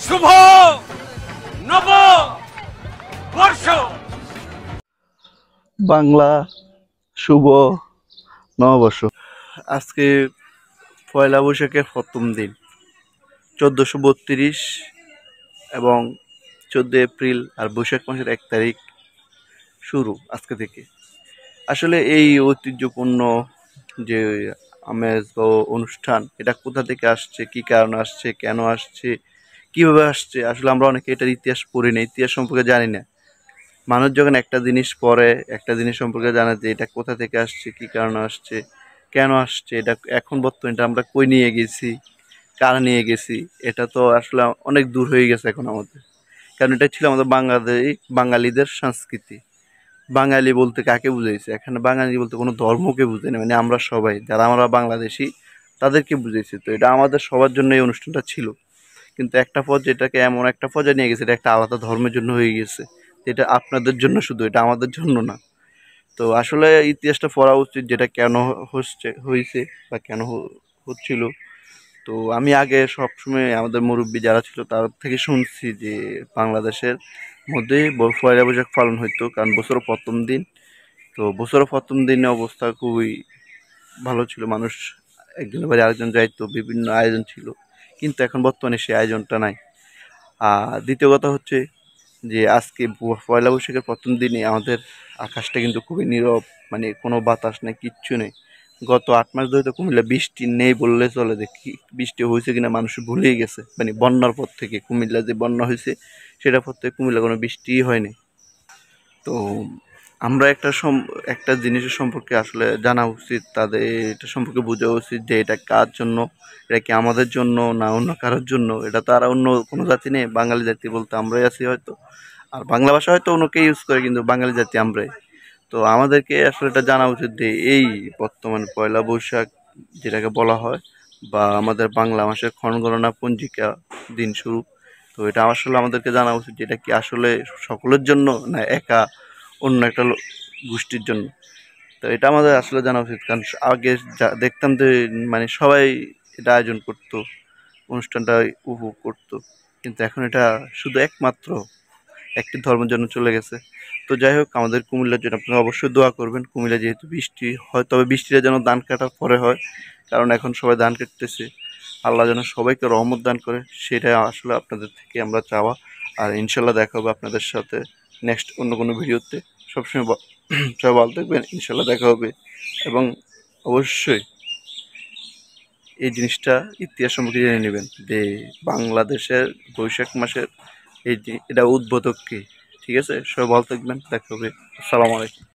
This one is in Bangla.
শুভ নব বর্ষ। বাংলা শুভ নববর্ষ। আজকে পয়লা বৈশাখের প্রথম দিন, 1432 এবং 14 এপ্রিল আর বৈশাখ মাসের 1 তারিখ শুরু আজকে থেকে। আসলে এই ঐতিহ্যপূর্ণ যে আমেজ বা অনুষ্ঠান, এটা কোথা থেকে আসছে, কি কারণে আসছে, কেন আসছে, কিভাবে আসছে, আসলে আমরা অনেকে এটার ইতিহাস পড়ি না, ইতিহাস সম্পর্কে জানি না। মানুষ যখন একটা জিনিস পড়ে, একটা জিনিস সম্পর্কে জানে যে এটা কোথা থেকে আসছে, কি কারণে আসছে, কেন আসছে, এটা এখন বর্তমানে এটা আমরা কই নিয়ে গেছি, কারা নিয়ে গেছি, এটা তো আসলে অনেক দূর হয়ে গেছে এখন আমাদের। কারণ এটা ছিল আমাদের বাঙালিদের সংস্কৃতি। বাঙালি বলতে কাকে বুঝাইছে? এখানে বাঙালি বলতে কোনো ধর্মকে বুঝায় না, মানে আমরা সবাই যারা আমরা বাংলাদেশি তাদেরকে বুঝাইছে। তো এটা আমাদের সবার জন্য এই অনুষ্ঠানটা ছিল। কিন্তু একটা পর্যায়ে এটাকে এমন একটা পর্যায়ে নিয়ে গেছে, এটা একটা আলাদা ধর্মের জন্য হয়ে গেছে। এটা আপনাদের জন্য শুধু, এটা আমাদের জন্য না। তো আসলে ইতিহাসটা পড়া উচিত, যেটা কেন হয়েছে বা কেন হচ্ছিল। তো আমি আগে সবসময় আমাদের মুরব্বী যারা ছিল তার থেকে শুনছি যে বাংলাদেশের মধ্যে পয়লা বৈশাখ পালন হইতো, কারণ বছরের প্রথম দিন। তো বছরের প্রথম দিনে অবস্থা খুবই ভালো ছিল, মানুষ একজনের বাড়ি আরেকজন যাইতো, বিভিন্ন আয়োজন ছিল। কিন্তু এখন বর্তমানে সেই আয়োজনটা নাই। আর দ্বিতীয় কথা হচ্ছে যে আজকে পয়লা বৈশাখের প্রথম দিনে আমাদের আকাশটা কিন্তু খুবই নীরব, মানে কোনো বাতাস নেই, কিচ্ছু নেই। গত 8 মাস ধরে তো কুমিল্লা বৃষ্টি নেই বললে চলে। দেখি বৃষ্টি হয়েছে কিনা মানুষ ভুলেই গেছে, মানে বন্যার পর থেকে, কুমিল্লা যে বন্যা হয়েছে সেটার পর থেকে কুমিল্লা কোনো বৃষ্টিই হয়নি। তো আমরা একটা জিনিসের সম্পর্কে আসলে জানা উচিত, তাদের এটা সম্পর্কে বোঝা উচিত যে এটা কার জন্য, এটা কি আমাদের জন্য না অন্য কারোর জন্য। এটা তো আর অন্য কোনো জাতি নেই, বাঙালি জাতি বলতে আমরাই আছি হয়তো। আর বাংলা ভাষা হয়তো অন্যকে ইউজ করে, কিন্তু বাঙালি জাতি আমরাই। তো আমাদেরকে আসলে এটা জানা উচিত যে এই বর্তমান পয়লা বৈশাখ যেটাকে বলা হয়, বা আমাদের বাংলা মাসের ক্ষণগণনা পঞ্জিকা দিন শুরু। তো এটা আসলে আমাদেরকে জানা উচিত যে এটা কি আসলে সকলের জন্য না একা অন্য একটা গোষ্ঠীর জন্য। তো এটা আমাদের আসলে জানা উচিত, কারণ আগে যা দেখতাম যে মানে সবাই এটা আয়োজন করতো, অনুষ্ঠানটা উপভোগ করতো। কিন্তু এখন এটা শুধু একমাত্র একটি ধর্মের জন্য চলে গেছে। তো যাই হোক, আমাদের কুমিল্লার জন্য আপনারা অবশ্যই দোয়া করবেন। কুমিল্লা যেহেতু বৃষ্টি হয়, তবে বৃষ্টিটা যেন ধান কাটার পরে হয়, কারণ এখন সবাই ধান কাটতেছে। আল্লাহ যেন সবাইকে রহমত দান করে, সেটাই আসলে আপনাদের থেকে আমরা চাওয়া। আর ইনশাল্লাহ দেখা হবে আপনাদের সাথে নেক্সট অন্য কোনো ভিডিওতে। সবসময় সবাই ভালো থাকবেন, ইনশাল্লাহ দেখা হবে। এবং অবশ্যই এই জিনিসটা ইতিহাস সম্পর্কে জেনে নেবেন যে বাংলাদেশের বৈশাখ মাসের এটা উদ্বোধক কি। ঠিক আছে, সবাই ভালো থাকবেন, দেখা হবে। আসসালামু আলাইকুম।